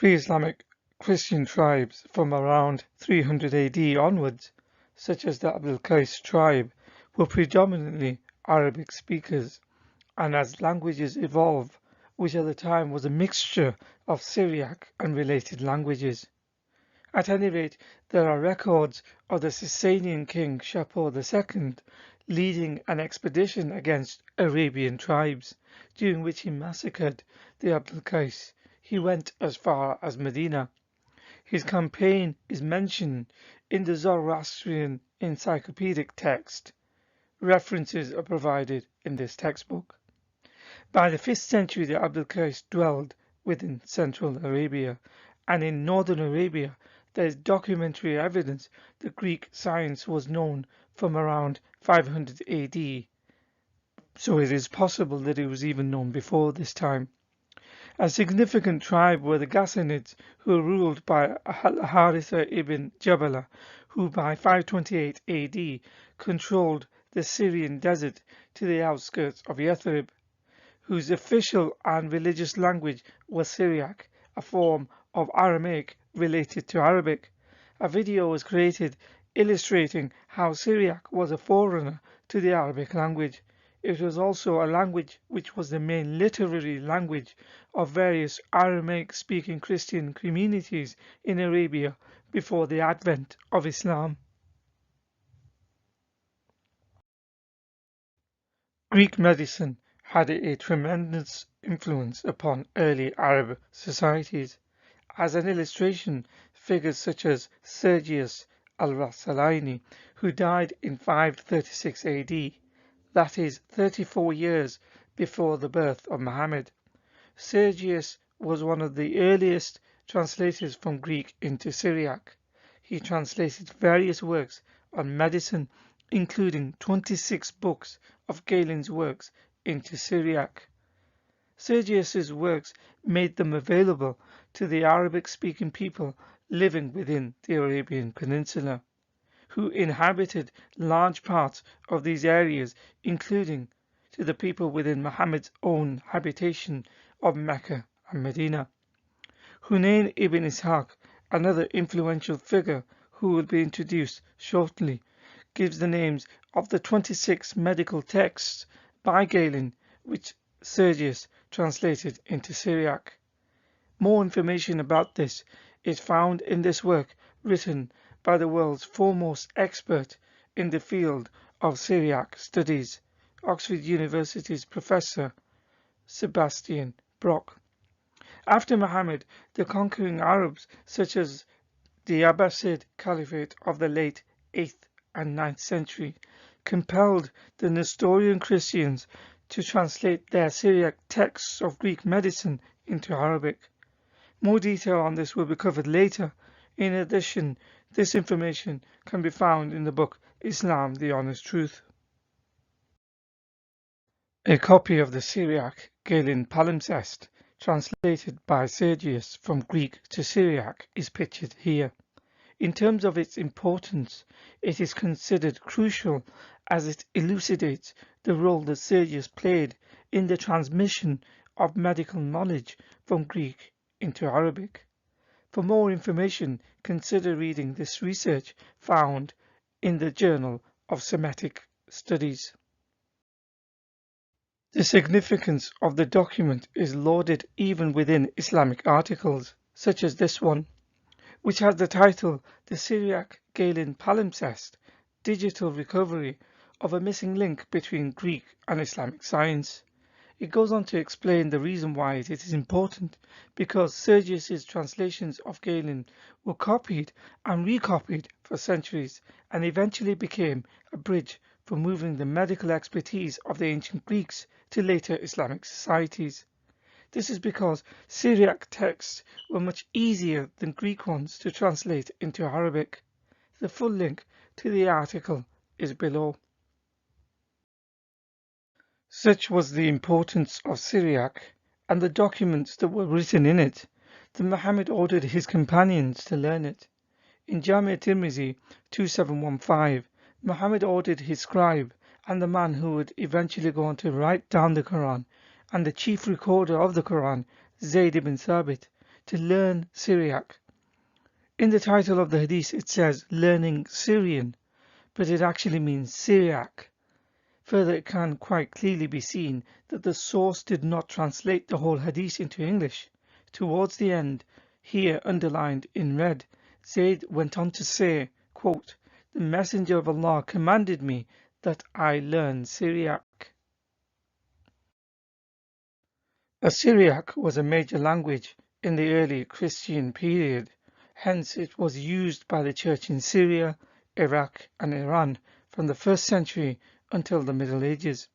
Pre-Islamic Christian tribes from around 300 AD onwards, such as the Abdul Qais tribe, were predominantly Arabic speakers, and as languages evolved, which at the time was a mixture of Syriac and related languages. At any rate, there are records of the Sasanian king Shapur II leading an expedition against Arabian tribes, during which he massacred the Abdul Qais. He went as far as Medina. His campaign is mentioned in the Zoroastrian encyclopedic text. References are provided in this textbook. By the 5th century, the Abdul Qais dwelled within central Arabia, and in northern Arabia there is documentary evidence that Greek science was known from around 500 AD, so it is possible that it was even known before this time. A significant tribe were the Ghassanids, who were ruled by Haritha ibn Jabala, who by 528 AD controlled the Syrian desert to the outskirts of Yathrib, whose official and religious language was Syriac, a form of Aramaic related to Arabic. A video was created illustrating how Syriac was a forerunner to the Arabic language. It was also a language which was the main literary language of various Aramaic-speaking Christian communities in Arabia before the advent of Islam. Greek medicine had a tremendous influence upon early Arab societies. As an illustration, figures such as Sergius al-Rasalaini, who died in 536 AD, that is 34 years before the birth of Muhammad. Sergius was one of the earliest translators from Greek into Syriac. He translated various works on medicine, including 26 books of Galen's works into Syriac. Sergius's works made them available to the Arabic-speaking people living within the Arabian Peninsula, who inhabited large parts of these areas, including to the people within Muhammad's own habitation of Mecca and Medina. Hunayn ibn Ishaq, another influential figure who will be introduced shortly, gives the names of the 26 medical texts by Galen which Sergius translated into Syriac. More information about this is found in this work written by the world's foremost expert in the field of Syriac studies, Oxford University's Professor Sebastian Brock. After Muhammad, the conquering Arabs, such as the Abbasid Caliphate of the late 8th and 9th century, compelled the Nestorian Christians to translate their Syriac texts of Greek medicine into Arabic. More detail on this will be covered later. In addition, this information can be found in the book Islam, the Honest Truth. A copy of the Syriac Galen palimpsest, translated by Sergius from Greek to Syriac, is pictured here. In terms of its importance, it is considered crucial as it elucidates the role that Sergius played in the transmission of medical knowledge from Greek into Arabic. For more information, consider reading this research found in the Journal of Semitic Studies. The significance of the document is lauded even within Islamic articles, such as this one, which has the title The Syriac Galen Palimpsest, Digital Recovery of a Missing Link Between Greek and Islamic Science. It goes on to explain the reason why it is important, because Sergius's translations of Galen were copied and recopied for centuries and eventually became a bridge for moving the medical expertise of the ancient Greeks to later Islamic societies. This is because Syriac texts were much easier than Greek ones to translate into Arabic. The full link to the article is below. Such was the importance of Syriac and the documents that were written in it that Muhammad ordered his companions to learn it. In Jami' Tirmizi 2715, Muhammad ordered his scribe and the man who would eventually go on to write down the Quran and the chief recorder of the Quran, Zayd ibn Thabit, to learn Syriac. In the title of the hadith it says learning Syrian, but it actually means Syriac. Further, it can quite clearly be seen that the source did not translate the whole hadith into English. Towards the end, here underlined in red, Zayd went on to say, quote, "The Messenger of Allah commanded me that I learn Syriac." Syriac was a major language in the early Christian period. Hence, it was used by the church in Syria, Iraq and Iran from the 1st century until the Middle Ages.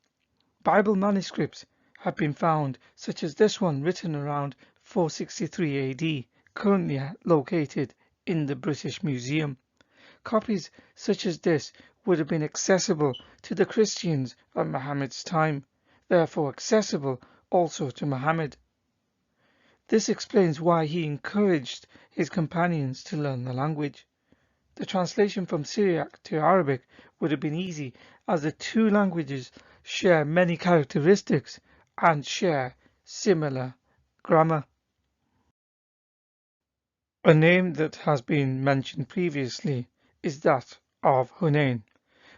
Bible manuscripts have been found, such as this one written around 463 AD, currently located in the British Museum. Copies such as this would have been accessible to the Christians of Muhammad's time, therefore accessible also to Muhammad. This explains why he encouraged his companions to learn the language. The translation from Syriac to Arabic would have been easy, as the two languages share many characteristics and share similar grammar. A name that has been mentioned previously is that of Hunayn,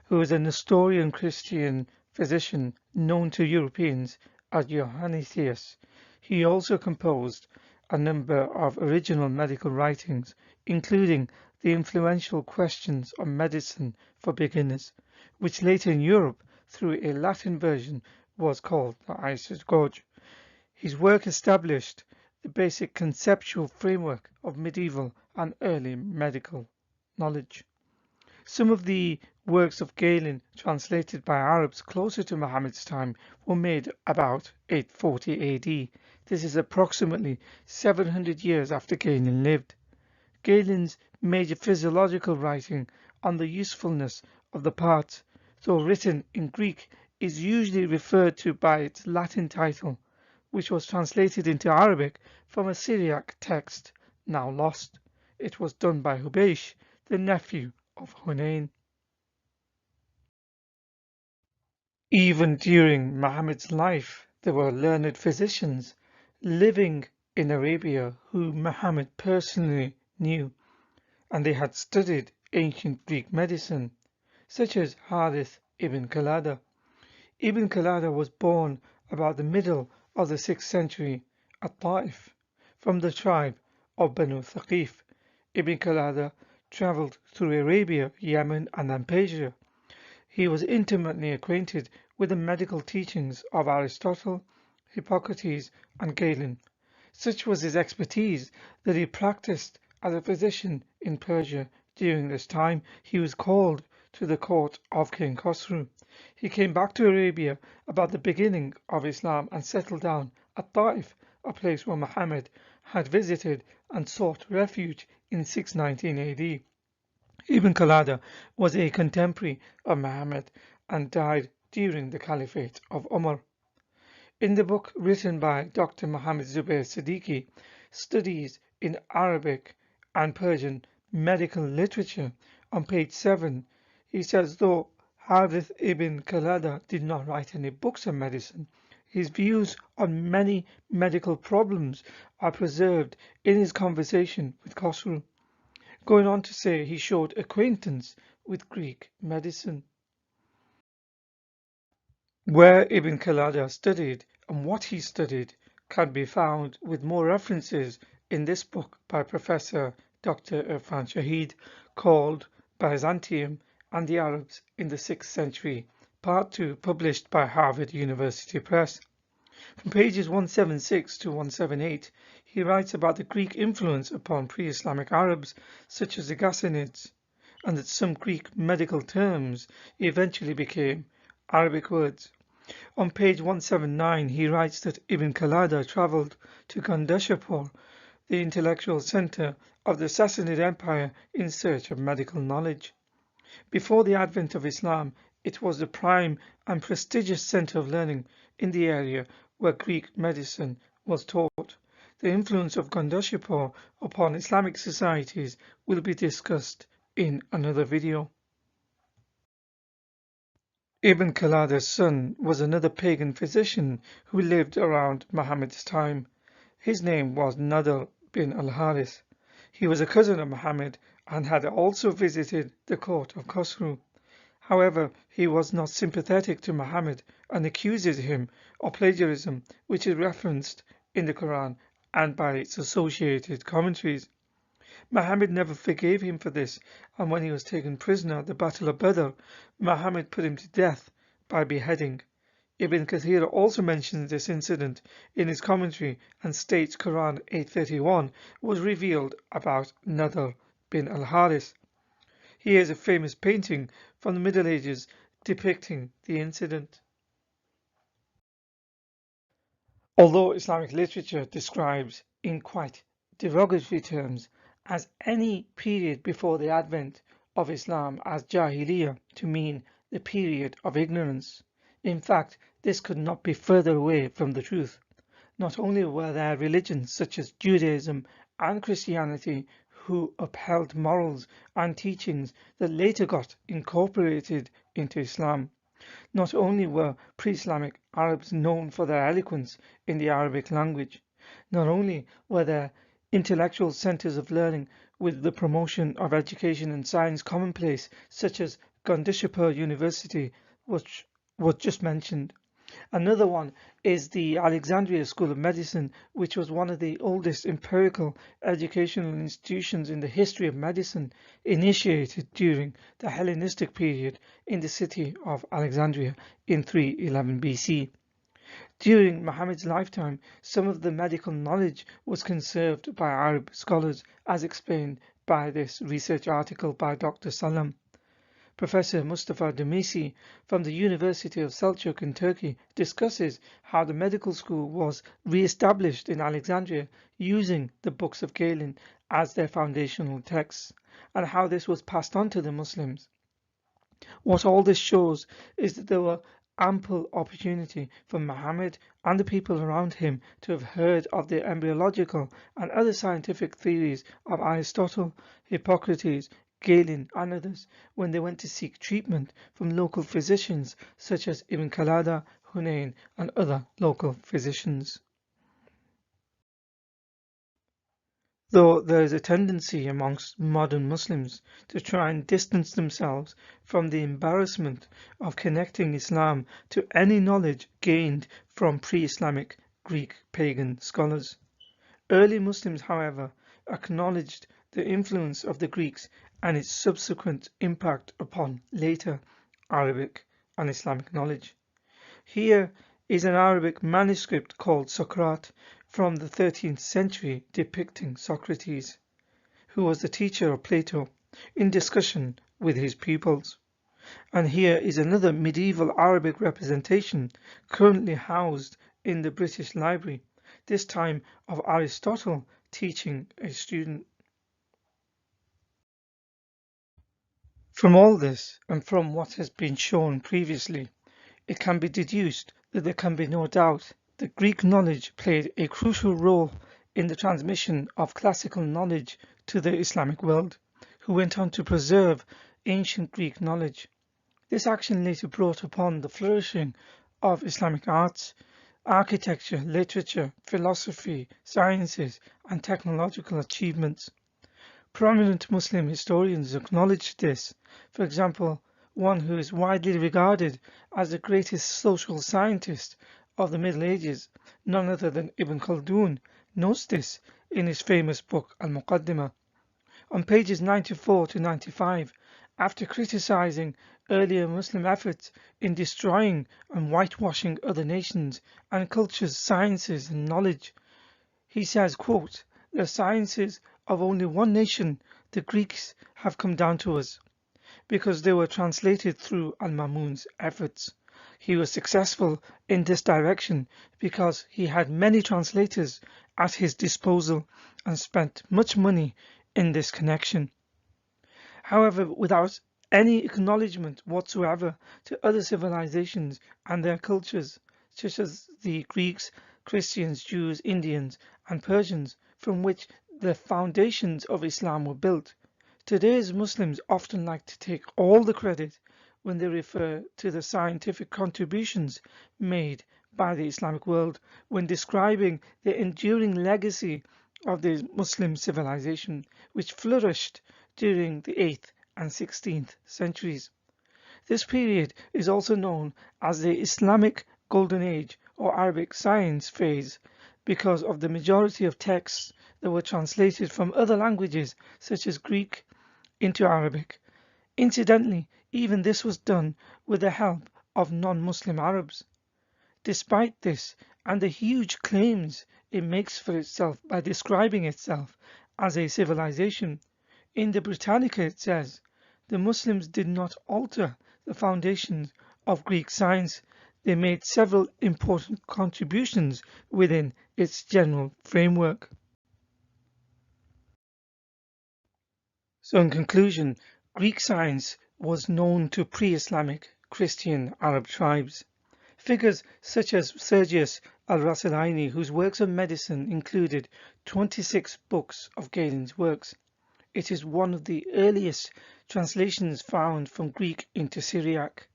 who is a Nestorian Christian physician known to Europeans as Johannes. He also composed a number of original medical writings, including the influential Questions on Medicine for Beginners, which later in Europe, through a Latin version, was called the Isis Gorge. His work established the basic conceptual framework of medieval and early medical knowledge. Some of the works of Galen translated by Arabs closer to Muhammad's time were made about 840 AD. This is approximately 700 years after Galen lived. Galen's major physiological writing on the usefulness of the parts, though written in Greek, is usually referred to by its Latin title, which was translated into Arabic from a Syriac text now lost. It was done by Hubaysh, the nephew of Hunayn. Even during Muhammad's life, there were learned physicians living in Arabia who Muhammad personally knew, and they had studied ancient Greek medicine, such as Harith ibn Qalada. Ibn Qalada was born about the middle of the 6th century at Ta'if, from the tribe of Banu Thaqif. Ibn Qalada travelled through Arabia, Yemen and then Persia. He was intimately acquainted with the medical teachings of Aristotle, Hippocrates and Galen. Such was his expertise that he practiced as a physician in Persia. During this time he was called to the court of King Khosru. He came back to Arabia about the beginning of Islam and settled down at Ta'if, a place where Muhammad had visited and sought refuge in 619 AD. Ibn Qalada was a contemporary of Muhammad and died during the Caliphate of Umar. In the book written by Dr. Muhammad Zubair Siddiqui, Studies in Arabic and Persian Medical Literature, on page 7, he says, though Harith ibn Qalada did not write any books on medicine, his views on many medical problems are preserved in his conversation with Khosru. Going on to say he showed acquaintance with Greek medicine. Where Ibn Qalada studied and what he studied can be found with more references in this book by Professor Dr. Irfan Shahid, called Byzantium and the Arabs in the 6th Century, Part 2, published by Harvard University Press. From pages 176 to 178, he writes about the Greek influence upon pre-Islamic Arabs, such as the Ghassanids, and that some Greek medical terms eventually became Arabic words. On page 179, he writes that Ibn Qalada travelled to Gandhashapur, the intellectual centre of the Sassanid Empire, in search of medical knowledge. Before the advent of Islam, it was the prime and prestigious centre of learning in the area where Greek medicine was taught. The influence of Gandhashapur upon Islamic societies will be discussed in another video. Ibn Qalada's son was another pagan physician who lived around Muhammad's time. His name was Nadr bin al-Haris. He was a cousin of Muhammad and had also visited the court of Khosrow. However, he was not sympathetic to Muhammad and accuses him of plagiarism, which is referenced in the Quran and by its associated commentaries. Muhammad never forgave him for this, and when he was taken prisoner at the Battle of Badr, Muhammad put him to death by beheading. Ibn Kathir also mentions this incident in his commentary and states Quran 831 was revealed about Nadr bin al-Haris. Here is a famous painting from the Middle Ages depicting the incident. Although Islamic literature describes in quite derogatory terms as any period before the advent of Islam as Jahiliyyah to mean the period of ignorance, in fact this could not be further away from the truth. Not only were there religions such as Judaism and Christianity who upheld morals and teachings that later got incorporated into Islam. Not only were pre-Islamic Arabs known for their eloquence in the Arabic language, not only were there intellectual centers of learning with the promotion of education and science commonplace, such as Gandhishapur University, which was just mentioned. Another one is the Alexandria School of Medicine, which was one of the oldest empirical educational institutions in the history of medicine, initiated during the Hellenistic period in the city of Alexandria in 311 BC. During Muhammad's lifetime, some of the medical knowledge was conserved by Arab scholars, as explained by this research article by Dr. Salam. Professor Mustafa Demisi from the University of Selçuk in Turkey discusses how the medical school was re-established in Alexandria using the books of Galen as their foundational texts, and how this was passed on to the Muslims. What all this shows is that there were ample opportunity for Muhammad and the people around him to have heard of the embryological and other scientific theories of Aristotle, Hippocrates, Galen and others when they went to seek treatment from local physicians such as Ibn Khalada, Hunayn and other local physicians. Though there is a tendency amongst modern Muslims to try and distance themselves from the embarrassment of connecting Islam to any knowledge gained from pre-Islamic Greek pagan scholars. Early Muslims, however, acknowledged the influence of the Greeks and its subsequent impact upon later Arabic and Islamic knowledge. Here is an Arabic manuscript called Sokrat from the 13th century depicting Socrates, who was the teacher of Plato, in discussion with his pupils. And here is another medieval Arabic representation currently housed in the British Library, this time of Aristotle teaching a student. From all this, and from what has been shown previously, it can be deduced that there can be no doubt that Greek knowledge played a crucial role in the transmission of classical knowledge to the Islamic world, who went on to preserve ancient Greek knowledge. This action later brought upon the flourishing of Islamic arts, architecture, literature, philosophy, sciences, and technological achievements. Prominent Muslim historians acknowledge this. For example, one who is widely regarded as the greatest social scientist of the Middle Ages, none other than Ibn Khaldun, notes this in his famous book Al-Muqaddimah. On pages 94 to 95, after criticizing earlier Muslim efforts in destroying and whitewashing other nations and cultures, sciences and knowledge, he says, quote, "The sciences of only one nation, the Greeks, have come down to us, because they were translated through Al-Mamun's efforts. He was successful in this direction because he had many translators at his disposal and spent much money in this connection." However, without any acknowledgement whatsoever to other civilizations and their cultures, such as the Greeks, Christians, Jews, Indians, and Persians, from which the foundations of Islam were built, today's Muslims often like to take all the credit when they refer to the scientific contributions made by the Islamic world when describing the enduring legacy of the Muslim civilization, which flourished during the 8th and 16th centuries. This period is also known as the Islamic Golden Age or Arabic Science phase because of the majority of texts that were translated from other languages such as Greek into Arabic. Incidentally, even this was done with the help of non-Muslim Arabs. Despite this and the huge claims it makes for itself by describing itself as a civilization, in the Britannica it says, the Muslims did not alter the foundations of Greek science. They made several important contributions within its general framework. So in conclusion, Greek science was known to pre-Islamic Christian Arab tribes. Figures such as Sergius al-Rasalaini, whose works on medicine included 26 books of Galen's works. It is one of the earliest translations found from Greek into Syriac.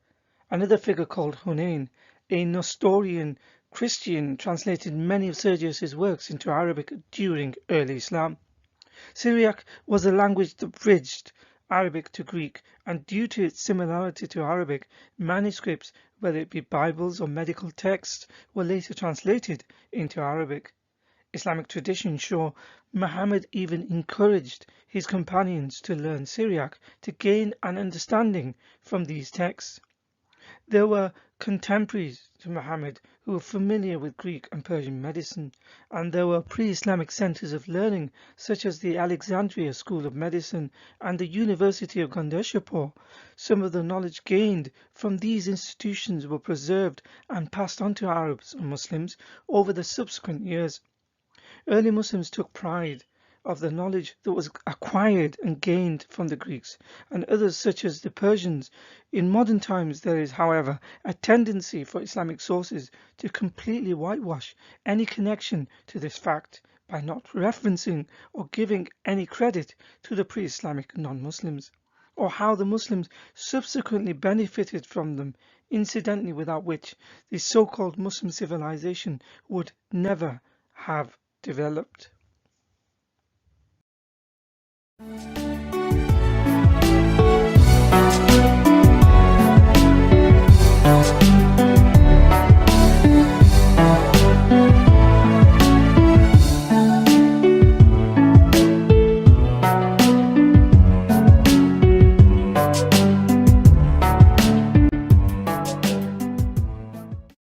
Another figure called Hunayn, a Nestorian Christian, translated many of Sergius's works into Arabic during early Islam. Syriac was the language that bridged Arabic to Greek, and due to its similarity to Arabic, manuscripts, whether it be Bibles or medical texts, were later translated into Arabic. Islamic traditions show Muhammad even encouraged his companions to learn Syriac to gain an understanding from these texts. There were contemporaries to Muhammad who were familiar with Greek and Persian medicine, and there were pre-Islamic centers of learning such as the Alexandria School of Medicine and the University of Gandeshapur. Some of the knowledge gained from these institutions were preserved and passed on to Arabs and Muslims over the subsequent years. Early Muslims took pride of the knowledge that was acquired and gained from the Greeks and others such as the Persians. In modern times there is, however, a tendency for Islamic sources to completely whitewash any connection to this fact by not referencing or giving any credit to the pre-Islamic non-Muslims, or how the Muslims subsequently benefited from them, incidentally without which the so-called Muslim civilization would never have developed.